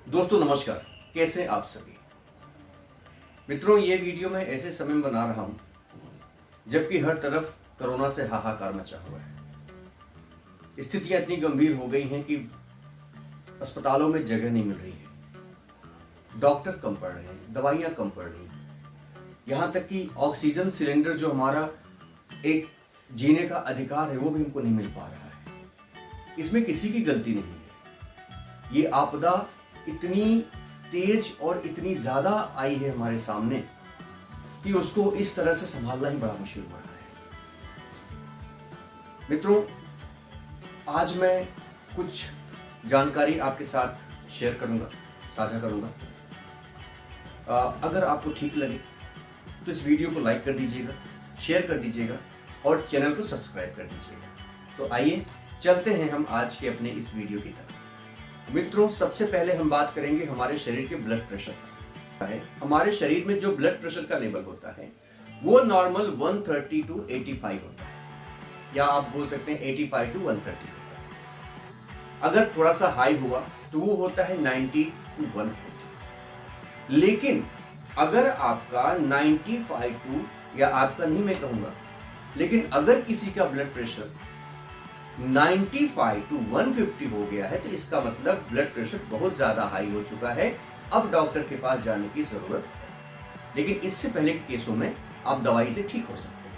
दोस्तों नमस्कार, कैसे आप सभी मित्रों। ये वीडियो मैं ऐसे समय में बना रहा हूं जबकि हर तरफ कोरोना से हाहाकार मचा हुआ है। स्थितियां इतनी गंभीर हो गई हैं कि अस्पतालों में जगह नहीं मिल रही है, डॉक्टर कम पड़ रहे हैं, दवाइयां कम पड़ रही हैं, यहां तक कि ऑक्सीजन सिलेंडर जो हमारा एक जीने का अधिकार है वो भी हमको नहीं मिल पा रहा है। इसमें किसी की गलती नहीं है। ये आपदा इतनी तेज और इतनी ज्यादा आई है हमारे सामने कि उसको इस तरह से संभालना ही बड़ा मुश्किल हो रहा है। मित्रों, आज मैं कुछ जानकारी आपके साथ शेयर करूंगा, साझा करूंगा। अगर आपको ठीक लगे तो इस वीडियो को लाइक कर दीजिएगा, शेयर कर दीजिएगा और चैनल को सब्सक्राइब कर दीजिएगा। तो आइए चलते हैं हम आज के अपने इस वीडियो की तरफ। मित्रों, सबसे पहले हम बात करेंगे हमारे शरीर के ब्लड प्रेशर का। हमारे शरीर में जो ब्लड प्रेशर का लेवल होता है वो नॉर्मल 130 to 85 होता है, या आप बोल सकते हैं 85 to 130 होता है। अगर थोड़ा सा हाई हुआ तो वो होता है 90 to 140। लेकिन अगर आपका 95 to, या आपका नहीं मैं कहूंगा, लेकिन अगर किसी का ब्लड प्रेशर 95 to 150 हो गया है तो इसका मतलब ब्लड प्रेशर बहुत ज्यादा हाई हो चुका है, अब डॉक्टर के पास जाने की जरूरत है। लेकिन इससे पहले के केसों में आप दवाई से ठीक हो सकते हैं।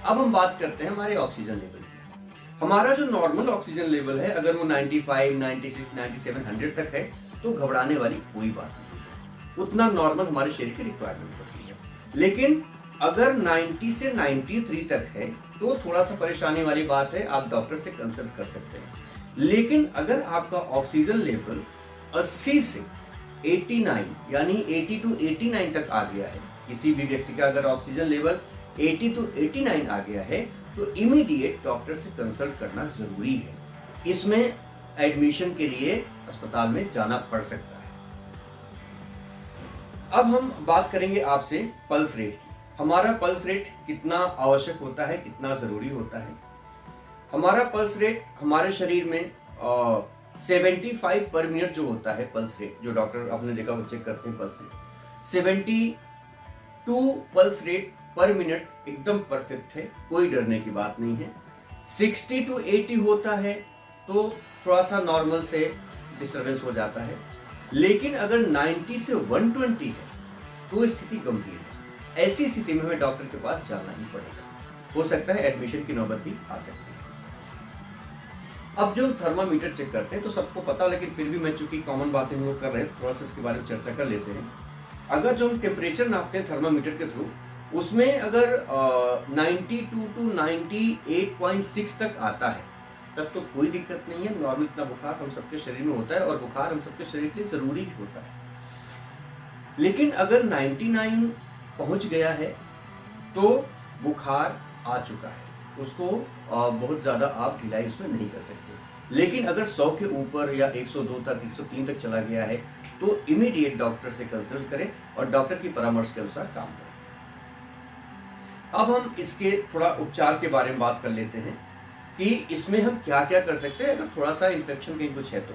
अब हम बात करते हैं हमारे ऑक्सीजन लेवल की। हमारा जो नॉर्मल ऑक्सीजन लेवल है, अगर वो 95, 96, 97, 100 तक है तो घबराने वाली कोई बात नहीं, उतना नॉर्मल हमारे शरीर की रिक्वायरमेंट होती है। लेकिन अगर 90 से 93 तक है तो थोड़ा सा परेशानी वाली बात है, आप डॉक्टर से कंसल्ट कर सकते हैं। लेकिन अगर आपका ऑक्सीजन लेवल 80 से 89 यानी 80 to 89 तक आ गया है, किसी भी व्यक्ति का अगर ऑक्सीजन लेवल 80 to 89 आ गया है तो इमीडिएट डॉक्टर से कंसल्ट करना जरूरी है। इसमें एडमिशन के लिए अस्पताल में जाना पड़ सकता है। अब हम बात करेंगे आपसे पल्स रेट की। हमारा पल्स रेट कितना आवश्यक होता है, कितना जरूरी होता है। हमारा पल्स रेट हमारे शरीर में 75 पर मिनट जो होता है पल्स रेट, जो डॉक्टर आपने देखा वो चेक करते हैं पल्स रेट, 72 पल्स रेट पर मिनट एकदम परफेक्ट है, कोई डरने की बात नहीं है। 60 to 80 होता है तो थोड़ा सा नॉर्मल से डिस्टर्बेंस हो जाता है। लेकिन अगर 90 से 120 है तो स्थिति गंभीर है। ऐसी स्थिति में हमें डॉक्टर के पास जाना ही पड़ेगा, हो सकता है एडमिशन की नौबत भी आ सकती है। अब जो थर्मामीटर चेक करते हैं तो सबको पता, लेकिन फिर भी मैं चूंकि कॉमन बातें हम लोग कर रहे हैं, थोड़ा सा इसके बारे में चर्चा कर लेते हैं। अगर जो हम टेम्परेचर नापते हैं थर्मामीटर के थ्रू, उसमें अगर 92 to 98.6 तक आता है तब तो कोई दिक्कत नहीं है। नॉर्मल इतना बुखार हम सबके शरीर में होता है और बुखार हम सबके शरीर के लिए जरूरी भी होता है। लेकिन अगर 99 पहुंच गया है तो बुखार आ चुका है, उसको बहुत ज्यादा आप ढिलाई उसमें नहीं कर सकते। लेकिन अगर 100 के ऊपर या 102 तक, 103 तक चला गया है तो इमीडिएट डॉक्टर से कंसल्ट करें और डॉक्टर की परामर्श के अनुसार काम करें। अब हम इसके थोड़ा उपचार के बारे में बात कर लेते हैं कि इसमें हम क्या क्या कर सकते हैं अगर थोड़ा सा इन्फेक्शन कहीं कुछ है तो।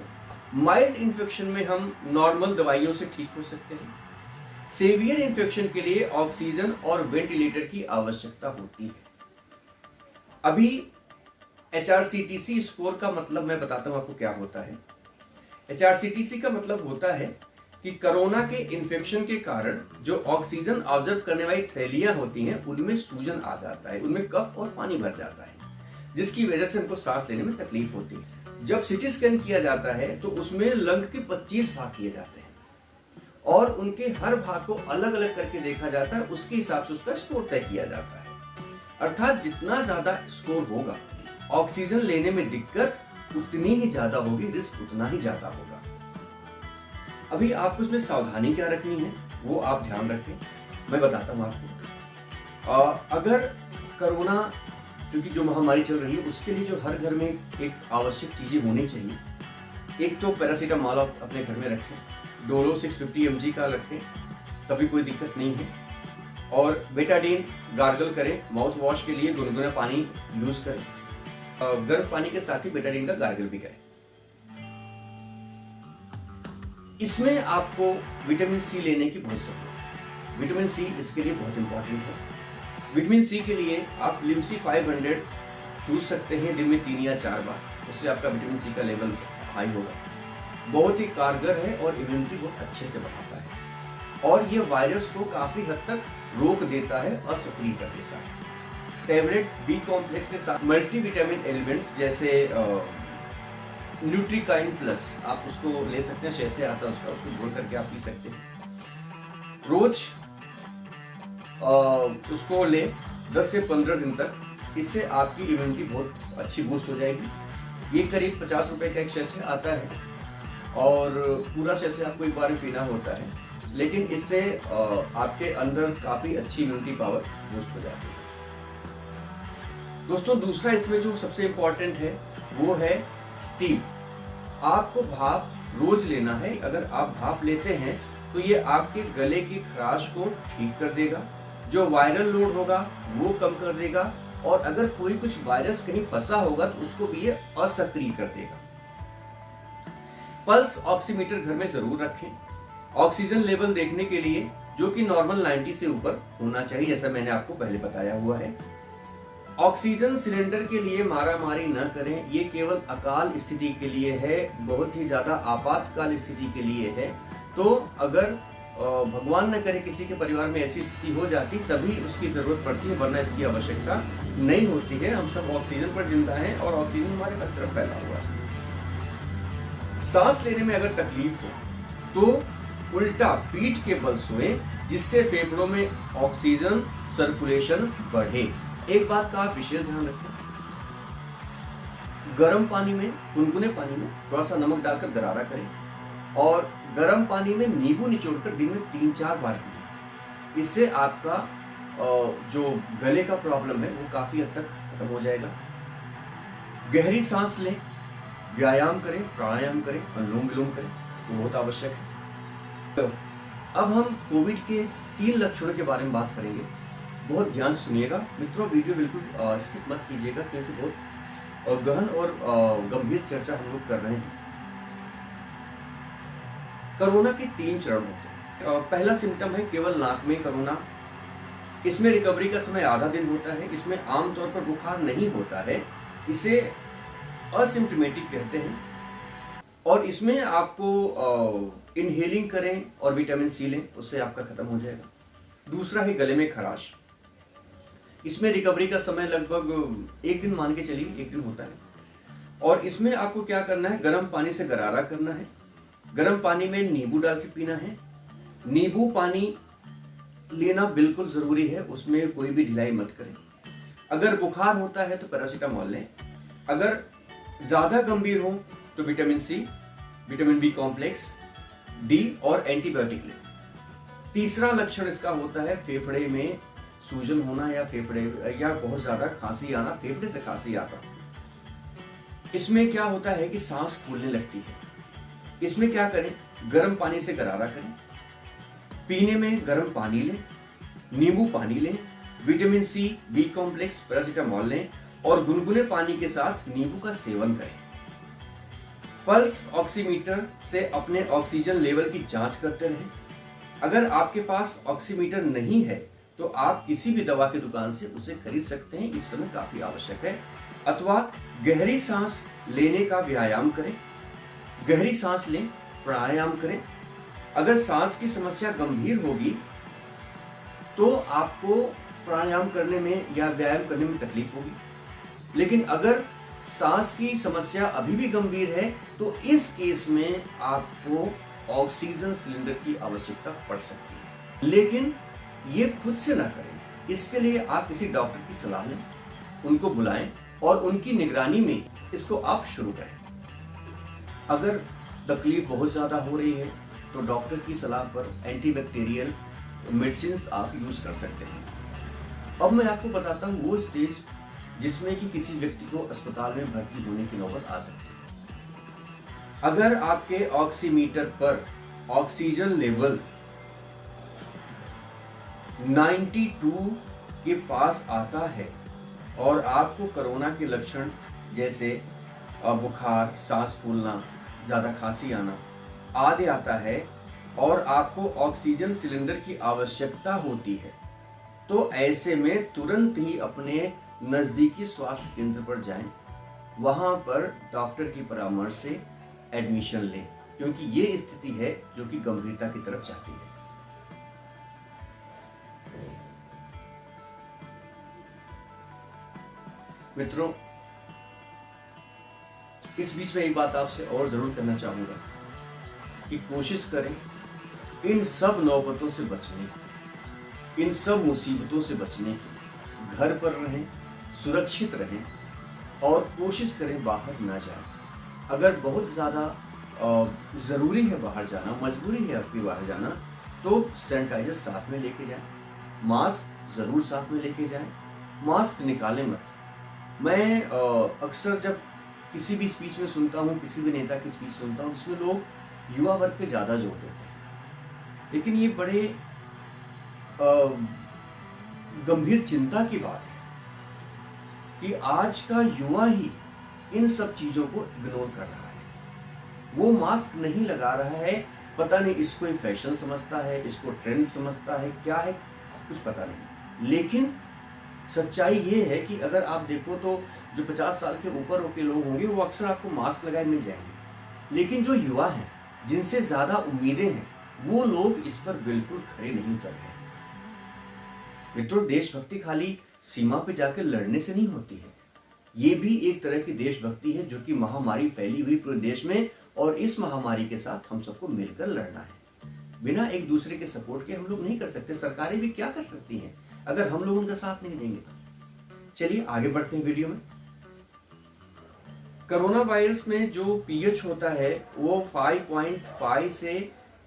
माइल्ड इन्फेक्शन में हम नॉर्मल दवाइयों से ठीक हो सकते हैं। सेवियर इन्फेक्शन के लिए ऑक्सीजन और वेंटिलेटर की आवश्यकता होती है। अभी HRCTC स्कोर का मतलब मैं बताता हूं आपको क्या होता है। HRCTC का मतलब होता है कि कोरोना के इन्फेक्शन के कारण जो ऑक्सीजन ऑब्जर्व करने वाली थैलियां होती हैं उनमें सूजन आ जाता है, उनमें कफ और पानी भर जाता है, जिसकी वजह से हमको सांस लेने में तकलीफ होती है। जब सीटी स्कैन किया जाता है तो उसमें लंग के 25 भाग किए जाते हैं और उनके हर भाग को अलग अलग करके देखा जाता है, उसके हिसाब से उसका स्कोर तय किया जाता है। अर्थात जितना ज्यादा स्कोर होगा, ऑक्सीजन लेने में दिक्कत उतनी ही ज्यादा होगी, रिस्क उतना ही ज्यादा होगा। अभी आपको इसमें सावधानी क्या रखनी है वो आप ध्यान रखें, मैं बताता हूं आपको। अगर कोरोना क्योंकि जो महामारी चल रही है उसके लिए जो हर घर में एक आवश्यक चीजें होनी चाहिए, एक तो पैरासीटामॉल आप अपने घर में रखें, डोलो 650 mg का रखें, तभी कोई दिक्कत नहीं है। और बेटाडीन गार्गल करें, माउथ वॉश के लिए गुनगुना पानी यूज करें, गर्म पानी के साथ ही बेटाडीन का गार्गल भी करें। इसमें आपको विटामिन सी लेने की बहुत जरूरत है। विटामिन सी इसके लिए बहुत इंपॉर्टेंट है। विटामिन सी के लिए आप लिमसी 500 चूज सकते हैं दिन में 3 या 4 बार, उससे आपका विटामिन सी का लेवल हाई होगा। बहुत ही कारगर है और इम्यूनिटी बहुत अच्छे से बढ़ाता है और ये वायरस को काफी हद तक रोक देता है और सक्रिय कर देता है। टैबलेट बी कॉम्प्लेक्स के साथ मल्टीविटामिन एलिमेंट्स जैसे न्यूट्रीकाइन प्लस आप उसको ले सकते हैं, जैसे आता है उसको घोल करके आप पी सकते हैं रोज। उसको ले 10 से 15 दिन तक, इससे आपकी इम्यूनिटी बहुत अच्छी बूस्ट हो जाएगी। ये करीब 50 रुपए का एक शैसे आता है और पूरा शैसे आपको एक बार में पीना होता है, लेकिन इससे आपके अंदर काफी अच्छी इम्यूनिटी पावर बूस्ट हो जाती है। दोस्तों दूसरा इसमें जो सबसे इम्पोर्टेंट है वो है स्टीम। आपको भाप रोज लेना है। अगर आप भाप लेते हैं तो ये आपके गले की खराश को ठीक कर देगा, जो वायरल लोड होगा वो कम कर देगा और अगर कोई कुछ वायरस कहीं फंसा होगा तो उसको भी ये असक्रिय कर देगा। पल्स ऑक्सीमीटर घर में जरूर रखें ऑक्सीजन लेवल देखने के लिए, जो कि नॉर्मल 90 से ऊपर होना चाहिए, जैसा मैंने आपको पहले बताया हुआ है। ऑक्सीजन सिलेंडर के लिए मारामारी न करें, ये केवल अकाल स्थिति के लिए है, बहुत ही ज्यादा आपातकाल स्थिति के लिए है। तो अगर भगवान न करे किसी के परिवार में ऐसी स्थिति हो जाती तभी उसकी जरूरत पड़ती है, वरना इसकी आवश्यकता नहीं होती है। हम सब ऑक्सीजन पर जिंदा हैं और ऑक्सीजन हमारे हर तरफ फैला हुआ है। सांस लेने में अगर तकलीफ हो तो उल्टा पीठ के बल सोएं, जिससे फेफड़ों में ऑक्सीजन सर्कुलेशन बढ़े। एक बात का आप विशेष ध्यान रखें, गर्म पानी में, गुनगुने पानी में थोड़ा सा नमक डालकर गरारा करें और गर्म पानी में नींबू निचोड़कर दिन में 3-4 बार पिएं। इससे आपका जो गले का प्रॉब्लम है वो काफी हद तक खत्म हो जाएगा। गहरी सांस लें, व्यायाम करें, प्राणायाम करें, अनुलोम विलोम करें, तो बहुत आवश्यक है। तो अब हम कोविड के 3 लक्षणों के बारे में बात करेंगे। बहुत ध्यान से सुनिएगा मित्रों, वीडियो बिल्कुल स्किप मत कीजिएगा, क्योंकि बहुत गहन और गंभीर चर्चा हम लोग कर रहे हैं। कोरोना के 3 चरण होते हैं। पहला सिम्टम है केवल नाक में कोरोना। इसमें रिकवरी का समय आधा दिन होता है। इसमें आमतौर पर बुखार नहीं होता है, इसे असिम्प्टोमेटिक कहते हैं और इसमें आपको इनहेलिंग करें और विटामिन सी लें, उससे आपका खत्म हो जाएगा। दूसरा है गले में खराश। इसमें रिकवरी का समय लगभग 1 दिन, मान के चलिए 1 दिन होता है और इसमें आपको क्या करना है, गर्म पानी से गरारा करना है, गर्म पानी में नींबू डाल के पीना है। नींबू पानी लेना बिल्कुल जरूरी है, उसमें कोई भी ढिलाई मत करें। अगर बुखार होता है तो पैरासीटामोल लें, अगर ज्यादा गंभीर हो तो vitamin C, vitamin B complex, D और एंटीबायोटिक लें। तीसरा लक्षण इसका होता है फेफड़े में सूजन होना या फेफड़े या बहुत ज्यादा खांसी आना, फेफड़े से खांसी आना। इसमें क्या होता है कि सांस फूलने लगती है। इसमें क्या करें, गर्म पानी से गरारा करें, पीने में गर्म पानी लें, नींबू पानी लें, vitamin C, B complex, paracetamol लें और गुनगुने पानी के साथ नींबू का सेवन करें। पल्स ऑक्सीमीटर से अपने ऑक्सीजन लेवल की जांच करते रहें। अगर आपके पास ऑक्सीमीटर नहीं है तो आप किसी भी दवा की दुकान से उसे खरीद सकते हैं, इस समय काफी आवश्यक है। अथवा गहरी सांस लेने का व्यायाम करें, गहरी सांस लें, प्राणायाम करें। अगर सांस की समस्या गंभीर होगी तो आपको प्राणायाम करने में या व्यायाम करने में तकलीफ होगी, लेकिन अगर सांस की समस्या अभी भी गंभीर है तो इस केस में आपको ऑक्सीजन सिलेंडर की आवश्यकता पड़ सकती है। लेकिन ये खुद से ना करें, इसके लिए आप किसी डॉक्टर की सलाह लें, उनको बुलाएं और उनकी निगरानी में इसको आप शुरू करें। अगर तकलीफ बहुत ज्यादा हो रही है तो डॉक्टर की सलाह पर एंटीबैक्टीरियल मेडिसिन आप यूज कर सकते हैं। अब मैं आपको बताता हूँ वो स्टेज जिसमें कि किसी व्यक्ति को अस्पताल में भर्ती होने की नौबत आ सकती है। अगर आपके ऑक्सीमीटर पर ऑक्सीजन लेवल 92 के पास आता है और आपको कोरोना के लक्षण जैसे बुखार, सांस फूलना, ज़्यादा खांसी आना आदि आता है और आपको ऑक्सीजन सिलेंडर की आवश्यकता होती है, तो ऐसे में तुरंत ही अपने नज़दीकी स्वास्थ्य केंद्र पर जाएं, वहां पर डॉक्टर की परामर्श से एडमिशन लें, क्योंकि ये स्थिति है जो कि गंभीरता की तरफ जाती है। मित्रों, इस बीच में एक बात आपसे और जरूर करना चाहूंगा कि कोशिश करें इन सब नौबतों से बचने की, इन सब मुसीबतों से बचने की। घर पर रहें, सुरक्षित रहें और कोशिश करें बाहर ना जाएं। अगर बहुत ज़्यादा ज़रूरी है बाहर जाना, मजबूरी है आपकी बाहर जाना, तो सैनिटाइजर साथ में लेके जाएं, मास्क ज़रूर साथ में लेके जाएं, मास्क निकालें मत। मैं अक्सर जब किसी भी स्पीच में सुनता हूँ, किसी भी नेता की स्पीच सुनता हूँ, जिसमें लोग युवा वर्ग पे ज़्यादा जोर देते हैं, लेकिन ये बड़े गंभीर चिंता की बात है कि आज का युवा ही इन सब चीज़ों को इग्नोर कर रहा है। वो मास्क नहीं लगा रहा है, पता नहीं इसको एक फैशन समझता है, इसको ट्रेंड समझता है, क्या है कुछ पता नहीं। लेकिन सच्चाई ये है कि अगर आप देखो तो जो 50 साल के ऊपर के लोग होंगे वो अक्सर आपको मास्क लगाए मिल जाएंगे, लेकिन जो युवा हैं, जिनसे ज़्यादा उम्मीदें हैं, वो लोग इस पर बिल्कुल खड़े नहीं उतर रहे। मित्रों, देशभक्ति खाली सीमा पे जाकर लड़ने से नहीं होती है, ये भी एक तरह की देशभक्ति है जो कि महामारी फैली हुई पूरे देश में, और इस महामारी के साथ हम सबको मिलकर लड़ना है। बिना एक दूसरे के सपोर्ट के हम लोग नहीं कर सकते। सरकारें भी क्या कर सकती हैं अगर हम लोग उनका साथ नहीं देंगे तो। चलिए आगे बढ़ते हैं वीडियो में। कोरोना वायरस में जो पीएच होता है वो 5.5 से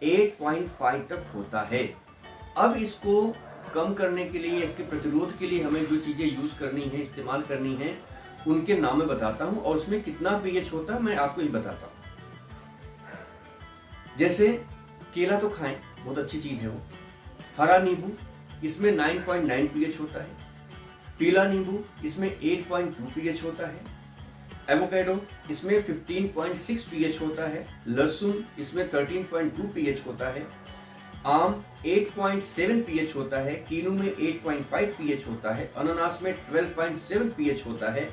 8.5 तक होता है। अब इसको कम करने के लिए, इसके प्रतिरोध के लिए हमें जो चीजें यूज करनी है, इस्तेमाल करनी है, उनके नाम मैं बताता हूं, और उसमें कितना पीएच होता है मैं आपको ये बताता हूं। जैसे केला तो खाएं, बहुत अच्छी चीज है वो। हरा नींबू, इसमें 9.9 पीएच होता है। पीला नींबू, इसमें 8.2 पीएच होता है। एवोकाडो, इसमें 15.6 पीएच होता है। लहसुन, इसमें 13.2 पीएच होता है। आम 8.7 पीएच होता है। कीनू में 8.5 पीएच होता है। अनानास में 12.7 पीएच होता है।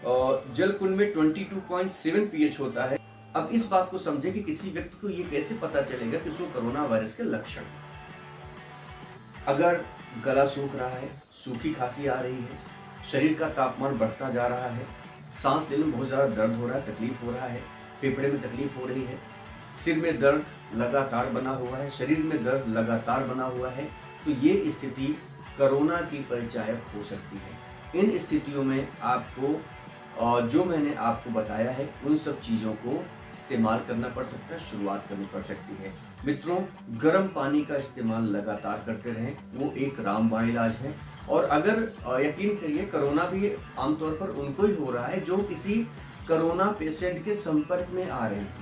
और जलकुंड में 22.7 पीएच होता है। अब इस बात को समझें कि किसी व्यक्ति को ये कैसे पता चलेगा कि उसको कोरोना वायरस के लक्षण। अगर गला सूख रहा है, सूखी खांसी आ रही है, शरीर का तापमान बढ़ता जा रहा है, सांस लेने में बहुत ज़्यादा दर्द हो रहा है, तकलीफ हो रहा है, फेफड़े में तकलीफ हो रही है, सिर में दर्द लगातार बना हुआ है, शरीर में दर्द लगातार बना हुआ है, तो ये स्थिति कोरोना की परिचायक हो सकती है। इन स्थितियों में आपको जो मैंने आपको बताया है उन सब चीज़ों को इस्तेमाल करना पड़ सकता है, शुरुआत करनी पड़ सकती है। मित्रों, गर्म पानी का इस्तेमाल लगातार करते रहें, वो एक रामबाण इलाज है। और अगर यकीन करिए, कोरोना भी आमतौर पर उनको ही हो रहा है जो किसी कोरोना पेशेंट के संपर्क में आ रहे हैं,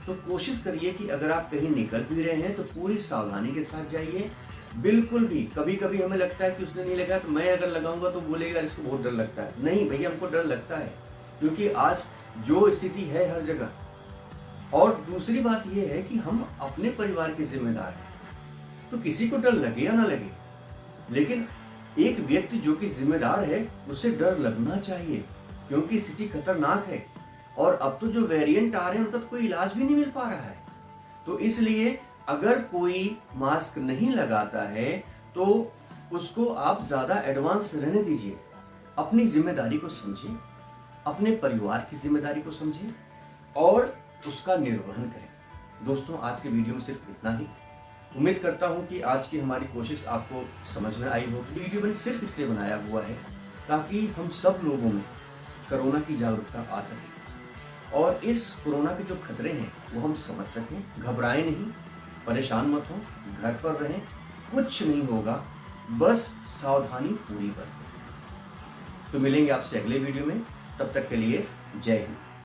तो कोशिश करिए कि अगर आप कहीं निकल भी रहे हैं तो पूरी सावधानी के साथ जाइए। बिल्कुल भी, कभी कभी हमें लगता है कि उसने नहीं लगाया तो मैं अगर लगाऊंगा तो बोलेगा इसको बहुत डर लगता है। नहीं भैया, हमको डर लगता है, क्योंकि आज जो स्थिति है हर जगह। और दूसरी बात यह है कि हम अपने परिवार के जिम्मेदार हैं, तो किसी को डर लगे या ना लगे, लेकिन एक व्यक्ति जो कि जिम्मेदार है उसे डर लगना चाहिए, क्योंकि स्थिति खतरनाक है। और अब तो जो वेरिएंट आ रहे हैं उनका तो कोई इलाज भी नहीं मिल पा रहा है। तो इसलिए अगर कोई मास्क नहीं लगाता है तो उसको आप ज्यादा एडवांस रहने दीजिए। अपनी जिम्मेदारी को समझिए, अपने परिवार की जिम्मेदारी को समझिए और उसका निर्वहन करें। दोस्तों, आज के वीडियो में सिर्फ इतना ही। उम्मीद करता हूं कि आज की हमारी कोशिश आपको समझ में आई होगी। वीडियो मैंने सिर्फ इसलिए बनाया हुआ है ताकि हम सब लोगों में कोरोना की जागरूकता आ सके और इस कोरोना के जो खतरे हैं वो हम समझ सकें। घबराएं नहीं, परेशान मत हो, घर पर रहें, कुछ नहीं होगा, बस सावधानी पूरी बरतें। तो मिलेंगे आपसे अगले वीडियो में, तब तक के लिए जय हिंद।